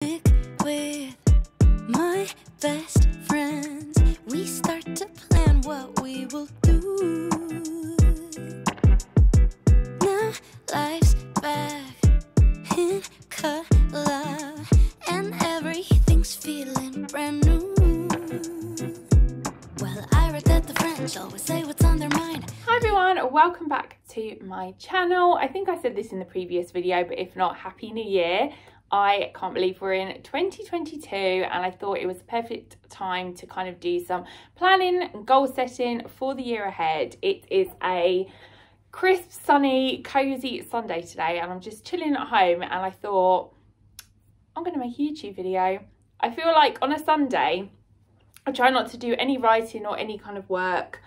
With my best friends, we start to plan what we will do. Now life's back in color and everything's feeling brand new. Well, I read that the French always say what's on their mind. Hi everyone, welcome back to my channel. I think I said this in the previous video, but if not, Happy New Year. I can't believe we're in 2022 and I thought it was the perfect time to kind of do some planning and goal setting for the year ahead. It is a crisp, sunny, cozy Sunday today and I'm just chilling at home and I thought I'm going to make a YouTube video. I feel like on a Sunday I try not to do any writing or any kind of work.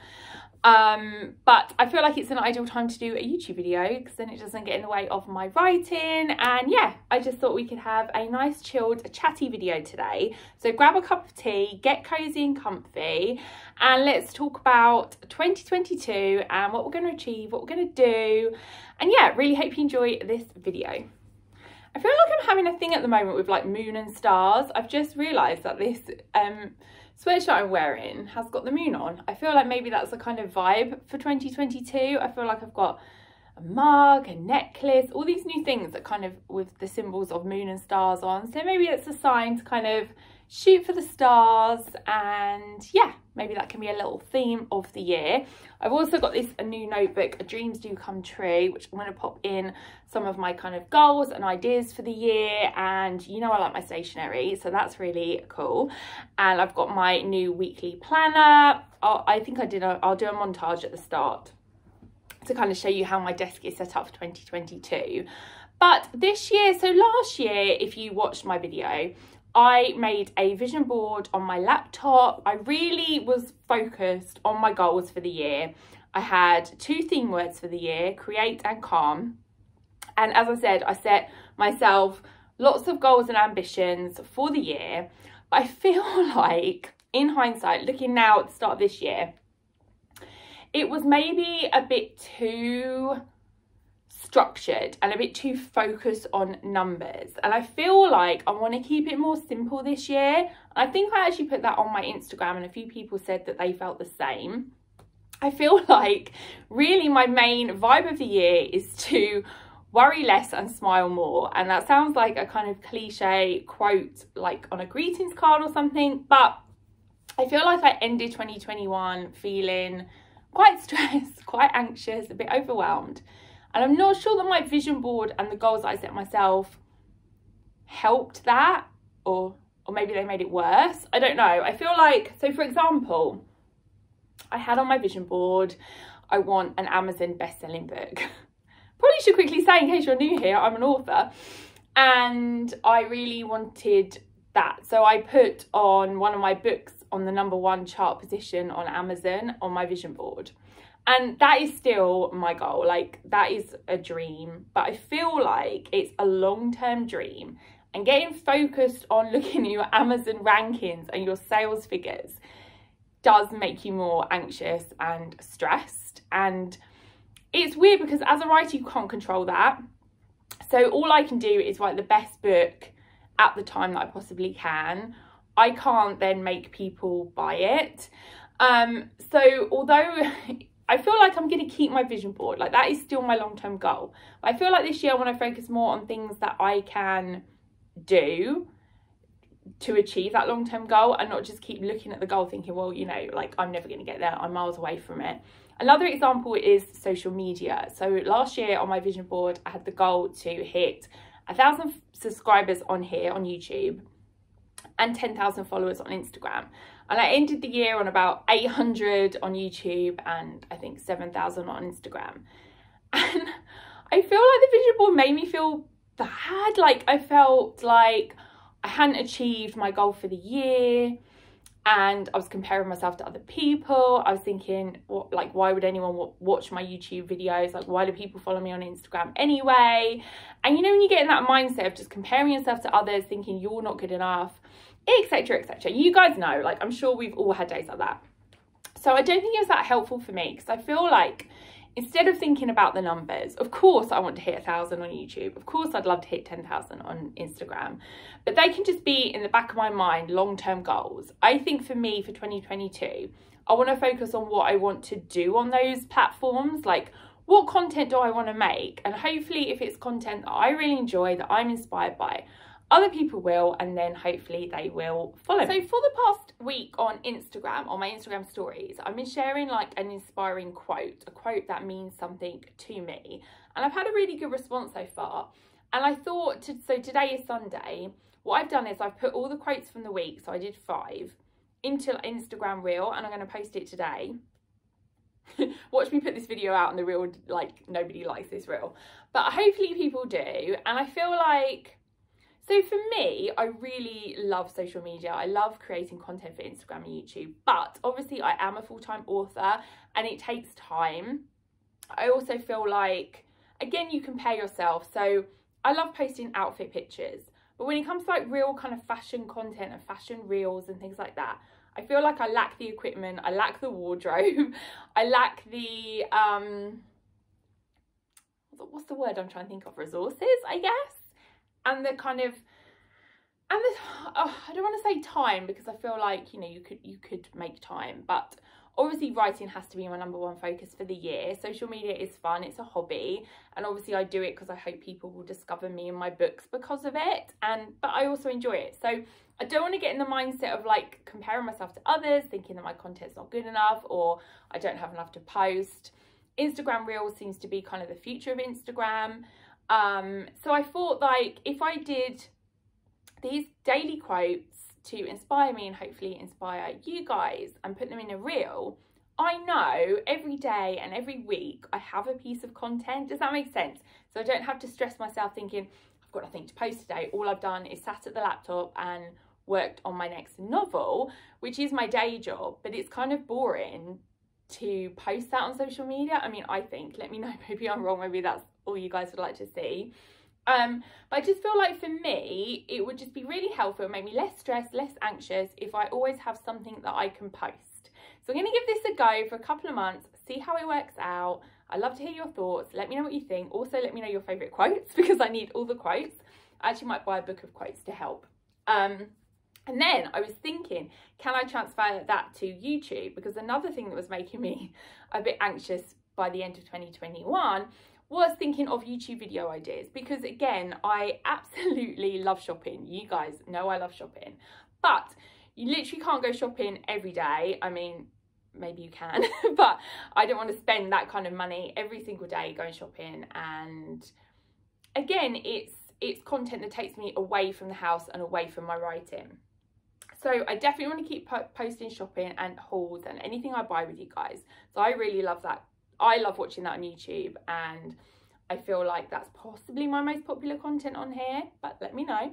But I feel like it's an ideal time to do a YouTube video because then it doesn't get in the way of my writing. And yeah, I just thought we could have a nice chilled chatty video today. So grab a cup of tea, get cozy and comfy, and let's talk about 2022 and what we're going to achieve, what we're going to do. And yeah, really hope you enjoy this video. I feel like I'm having a thing at the moment with like moon and stars. I've just realised that this sweatshirt I'm wearing has got the moon on. I feel like maybe that's the kind of vibe for 2022. I feel like I've got a mug, a necklace, all these new things that kind of with the symbols of moon and stars on. So maybe it's a sign to kind of shoot for the stars, and yeah, maybe that can be a little theme of the year. I've also got this a new notebook, A Dreams Do Come True, which I'm going to pop in some of my kind of goals and ideas for the year. And you know I like my stationery, so that's really cool. And I've got my new weekly planner. I'll do a montage at the start to kind of show you how my desk is set up for 2022. But this year, so last year, if you watched my video, I made a vision board on my laptop. I really was focused on my goals for the year. I had two theme words for the year, create and calm. And as I said, I set myself lots of goals and ambitions for the year. But I feel like, in hindsight, looking now at the start of this year, it was maybe a bit too structured and a bit too focused on numbers, and I feel like I want to keep it more simple this year. I think I actually put that on my Instagram and a few people said that they felt the same. I feel like really my main vibe of the year is to worry less and smile more, and that sounds like a kind of cliche quote like on a greetings card or something, but I feel like I ended 2021 feeling quite stressed, quite anxious, a bit overwhelmed. And I'm not sure that my vision board and the goals that I set myself helped that, or maybe they made it worse. I don't know. I feel like, so for example, I had on my vision board, I want an Amazon best-selling book. Probably should quickly say, in case you're new here, I'm an author. And I really wanted that. So I put on one of my books on the #1 chart position on Amazon on my vision board. And that is still my goal, like that is a dream, but I feel like it's a long-term dream, and getting focused on looking at your Amazon rankings and your sales figures does make you more anxious and stressed. And it's weird because as a writer you can't control that, so all I can do is write the best book at the time that I possibly can. I can't then make people buy it. So although I feel like I'm going to keep my vision board, like that is still my long-term goal. But I feel like this year I want to focus more on things that I can do to achieve that long-term goal, and not just keep looking at the goal thinking, well, you know, like I'm never going to get there, I'm miles away from it. Another example is social media. So last year on my vision board, I had the goal to hit 1,000 subscribers on here on YouTube and 10,000 followers on Instagram. And I ended the year on about 800 on YouTube and I think 7,000 on Instagram. And I feel like the vision board made me feel bad. Like I felt like I hadn't achieved my goal for the year, and I was comparing myself to other people. I was thinking, what, like, why would anyone watch my YouTube videos? Like, why do people follow me on Instagram anyway? And you know, when you get in that mindset of just comparing yourself to others, thinking you're not good enough, etc, etc. You guys know, like, I'm sure we've all had days like that. So I don't think it was that helpful for me, because I feel like instead of thinking about the numbers, of course I want to hit 1,000 on YouTube, of course I'd love to hit 10,000 on Instagram, but they can just be in the back of my mind, long-term goals. I think for me, for 2022, I want to focus on what I want to do on those platforms, like what content do I want to make, and hopefully if it's content that I really enjoy, that I'm inspired by, other people will, and then hopefully they will follow. So for the past week on Instagram, on my Instagram stories, I've been sharing like an inspiring quote, a quote that means something to me. And I've had a really good response so far. And I thought, so today is Sunday, what I've done is I've put all the quotes from the week, so I did 5, into Instagram reel, and I'm going to post it today. Watch me put this video out and the reel, like nobody likes this reel. But hopefully people do. And I feel like, so for me, I really love social media. I love creating content for Instagram and YouTube, but obviously I am a full-time author and it takes time. I also feel like, again, you compare yourself. So I love posting outfit pictures, but when it comes to like real kind of fashion content and fashion reels and things like that, I feel like I lack the equipment, I lack the wardrobe, I lack the, what's the word I'm trying to think of, resources, I guess. And the kind of, and the, oh, I don't want to say time, because I feel like, you know, you could make time, but obviously writing has to be my #1 focus for the year. Social media is fun, it's a hobby, and obviously I do it because I hope people will discover me and my books because of it, but I also enjoy it. So I don't want to get in the mindset of like comparing myself to others, thinking that my content's not good enough or I don't have enough to post. Instagram Reels seems to be kind of the future of Instagram. So I thought, like, if I did these daily quotes to inspire me and hopefully inspire you guys and put them in a reel, I know every day and every week I have a piece of content. Does that make sense? So I don't have to stress myself thinking I've got nothing to post today. All I've done is sat at the laptop and worked on my next novel, which is my day job, but it's kind of boring to post that on social media. I mean, I think, let me know, maybe I'm wrong, maybe that's all you guys would like to see. But I just feel like for me, it would just be really helpful, make me less stressed, less anxious if I always have something that I can post. So I'm going to give this a go for a couple of months, see how it works out. I'd love to hear your thoughts. Let me know what you think. Also, let me know your favourite quotes, because I need all the quotes. I actually might buy a book of quotes to help. And then I was thinking, can I transfer that to YouTube? Because another thing that was making me a bit anxious by the end of 2021 was thinking of YouTube video ideas. Because again, I absolutely love shopping. You guys know I love shopping. But you literally can't go shopping every day. I mean, maybe you can, but I don't want to spend that kind of money every single day going shopping. And again, it's content that takes me away from the house and away from my writing. So I definitely want to keep posting shopping and hauls and anything I buy with you guys. So I really love that. I love watching that on YouTube, and I feel like that's possibly my most popular content on here, but let me know.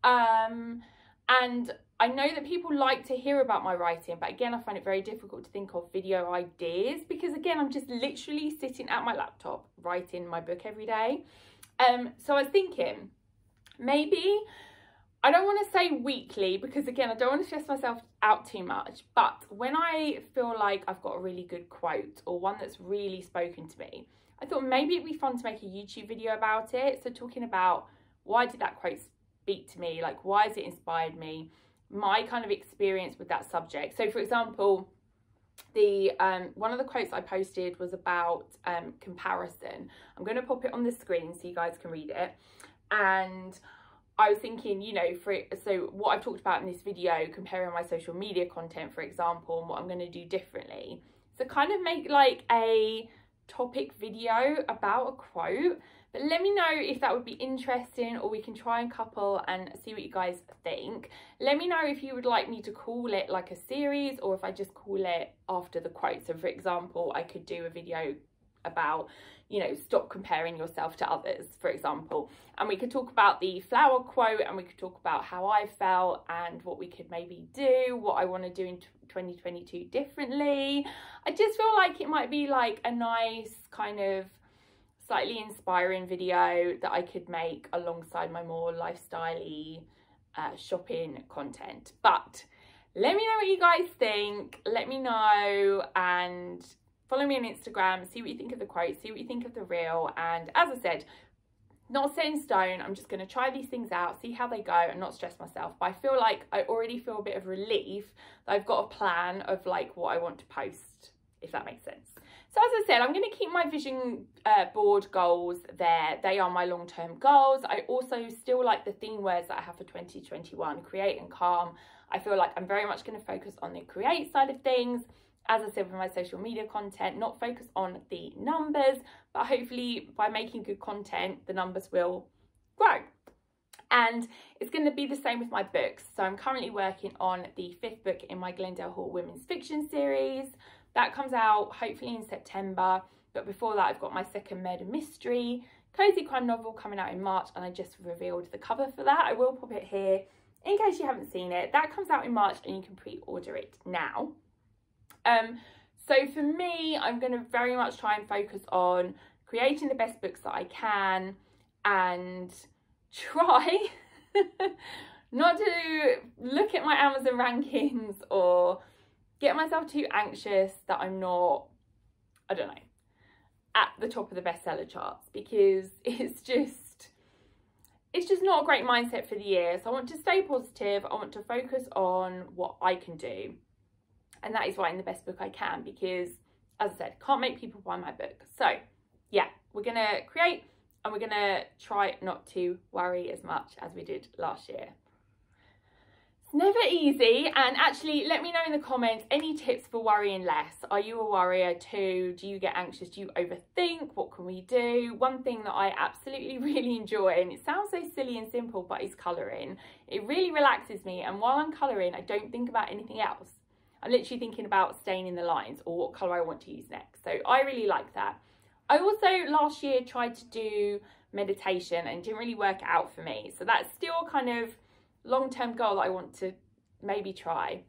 And I know that people like to hear about my writing, but again, I find it very difficult to think of video ideas because again, I'm just literally sitting at my laptop writing my book every day. So I was thinking, maybe, I don't want to say weekly because again, I don't want to stress myself out too much, but when I feel like I've got a really good quote or one that's really spoken to me, I thought maybe it'd be fun to make a YouTube video about it. So talking about why did that quote speak to me? Like, why has it inspired me? My kind of experience with that subject. So for example, the one of the quotes I posted was about comparison. I'm going to pop it on the screen so you guys can read it. And I was thinking, you know, so what I've talked about in this video, comparing my social media content, for example, and what I'm going to do differently. So kind of make like a topic video about a quote, but let me know if that would be interesting, or we can try and couple and see what you guys think. Let me know if you would like me to call it like a series, or if I just call it after the quote. So for example, I could do a video about, you know, stop comparing yourself to others, for example, and we could talk about the flower quote, and we could talk about how I felt and what we could maybe do, what I want to do in 2022 differently. I just feel like it might be like a nice kind of slightly inspiring video that I could make alongside my more lifestyle-y shopping content. But let me know what you guys think, let me know, and follow me on Instagram, see what you think of the quote, see what you think of the reel. And as I said, not set in stone. I'm just going to try these things out, see how they go, and not stress myself. But I feel like I already feel a bit of relief that I've got a plan of like what I want to post, if that makes sense. So as I said, I'm going to keep my vision board goals there. They are my long-term goals. I also still like the theme words that I have for 2021, create and calm. I feel like I'm very much going to focus on the create side of things. As I said, with my social media content, not focus on the numbers, but hopefully by making good content, the numbers will grow. And it's going to be the same with my books. So I'm currently working on the 5th book in my Glendale Hall Women's Fiction series. That comes out hopefully in September. But before that, I've got my 2nd murder mystery, cozy crime novel coming out in March. And I just revealed the cover for that. I will pop it here in case you haven't seen it. That comes out in March and you can pre-order it now. So for me, I'm going to very much try and focus on creating the best books that I can and try not to look at my Amazon rankings or get myself too anxious that I'm not, I don't know, at the top of the bestseller charts, because it's just not a great mindset for the year. So I want to stay positive. I want to focus on what I can do. And that is writing the best book I can, because, as I said, can't make people buy my book. So, yeah, we're going to create and we're going to try not to worry as much as we did last year. It's never easy. And actually, let me know in the comments any tips for worrying less. Are you a worrier too? Do you get anxious? Do you overthink? What can we do? One thing that I absolutely really enjoy, and it sounds so silly and simple, but is colouring. It really relaxes me. And while I'm colouring, I don't think about anything else. I'm literally thinking about staying in the lines or what colour I want to use next. So I really like that. I also last year tried to do meditation and didn't really work out for me. So that's still kind of long-term goal that I want to maybe try.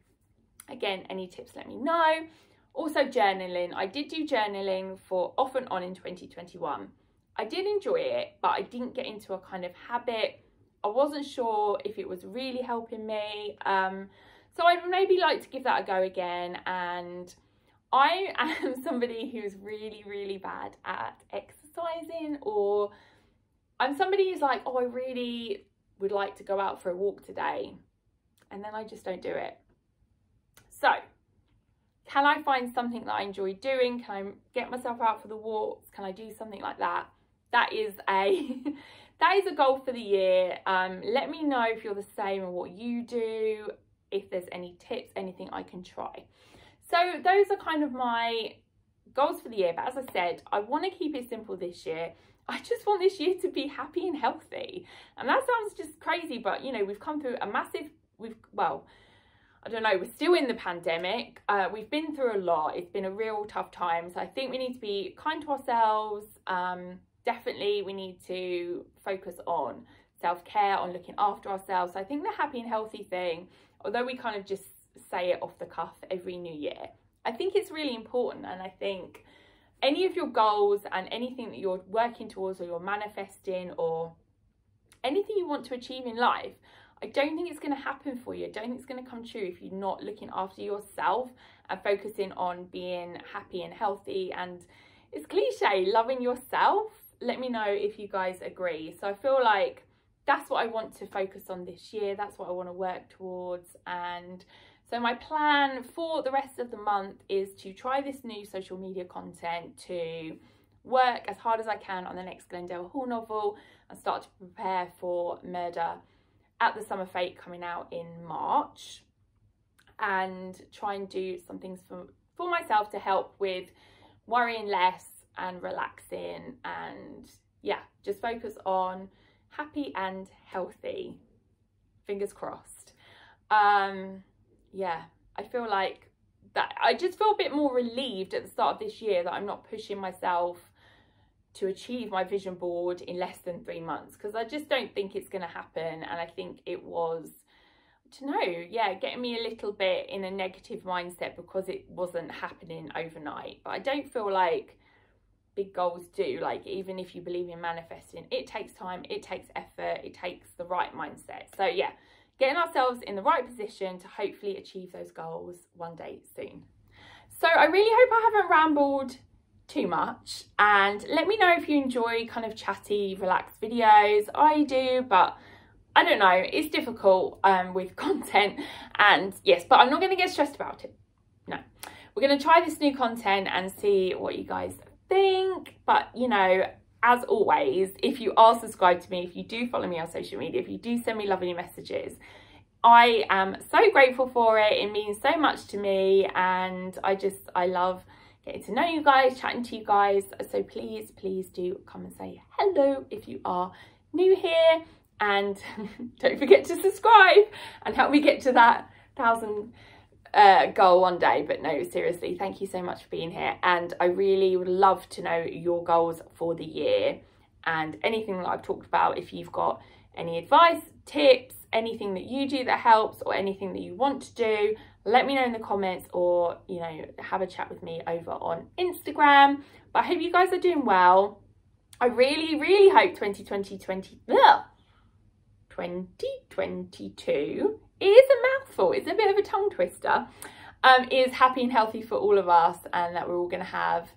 Again, any tips, let me know. Also journaling. I did do journaling for off and on in 2021. I did enjoy it, but I didn't get into a kind of habit. I wasn't sure if it was really helping me. So I'd maybe like to give that a go again. And I am somebody who's really, really bad at exercising, or I'm somebody who's like, oh, I really would like to go out for a walk today. And then I just don't do it. So can I find something that I enjoy doing? Can I get myself out for the walks? Can I do something like that? That is a goal for the year. Let me know if you're the same and what you do. If there's any tips, anything I can try. So those are kind of my goals for the year. But as I said, I want to keep it simple this year. I just want this year to be happy and healthy. And that sounds just crazy, but you know, we've come through a massive, well, I don't know, we're still in the pandemic. We've been through a lot. It's been a real tough time. So I think we need to be kind to ourselves. Definitely we need to focus on self-care, on looking after ourselves. So I think the happy and healthy thing, although we kind of just say it off the cuff every new year, I think it's really important. And I think any of your goals and anything that you're working towards or you're manifesting or anything you want to achieve in life, I don't think it's going to happen for you. I don't think it's going to come true if you're not looking after yourself and focusing on being happy and healthy. And it's cliche, loving yourself. Let me know if you guys agree. So I feel like that's what I want to focus on this year. That's what I want to work towards. And so my plan for the rest of the month is to try this new social media content, to work as hard as I can on the next Glendale Hall novel and start to prepare for Murder at the Summer Fete coming out in March, and try and do some things for myself to help with worrying less and relaxing, and yeah, just focus on happy and healthy, fingers crossed. Yeah, I feel like that I just feel a bit more relieved at the start of this year that I'm not pushing myself to achieve my vision board in less than 3 months, because I just don't think it's going to happen. And I think it was, I don't know, yeah, getting me a little bit in a negative mindset because it wasn't happening overnight. But I don't feel like big goals do, like even if you believe in manifesting, it takes time, it takes effort, it takes the right mindset. So yeah, getting ourselves in the right position to hopefully achieve those goals one day soon. So I really hope I haven't rambled too much, and let me know if you enjoy kind of chatty, relaxed videos. I do, but I don't know, it's difficult with content, and yes, but I'm not going to get stressed about it. No, we're going to try this new content and see what you guys think. But you know, as always, if you are subscribed to me, if you do follow me on social media, if you do send me lovely messages, I am so grateful for it. It means so much to me, and I love getting to know you guys, chatting to you guys. So please do come and say hello if you are new here, and don't forget to subscribe and help me get to that 1,000 goal one day. But no, seriously, thank you so much for being here, and I really would love to know your goals for the year and anything that I've talked about. If you've got any advice, tips, anything that you do that helps, or anything that you want to do, let me know in the comments, or you know, have a chat with me over on Instagram. But I hope you guys are doing well. I really hope 2022 is a mouthful, it's a bit of a tongue twister, is happy and healthy for all of us, and that we're all going to have,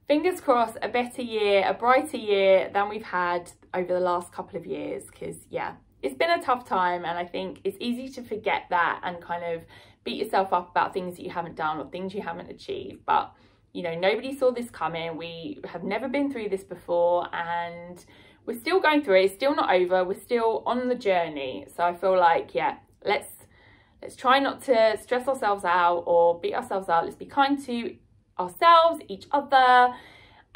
fingers crossed, a better year, a brighter year than we've had over the last couple of years. Because yeah, it's been a tough time, and I think it's easy to forget that and kind of beat yourself up about things that you haven't done or things you haven't achieved. But you know, nobody saw this coming. We have never been through this before, and we're still going through it. It's still not over. We're still on the journey. So I feel like, yeah, let's try not to stress ourselves out or beat ourselves up. Let's be kind to ourselves, each other,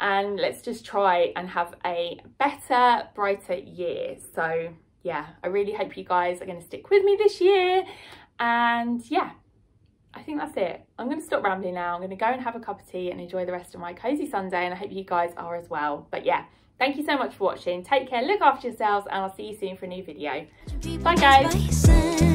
and let's just try and have a better, brighter year. So yeah, I really hope you guys are going to stick with me this year. And yeah, I think that's it. I'm going to stop rambling now. I'm going to go and have a cup of tea and enjoy the rest of my cozy Sunday, and I hope you guys are as well. But yeah, thank you so much for watching. Take care, look after yourselves, and I'll see you soon for a new video. Bye guys.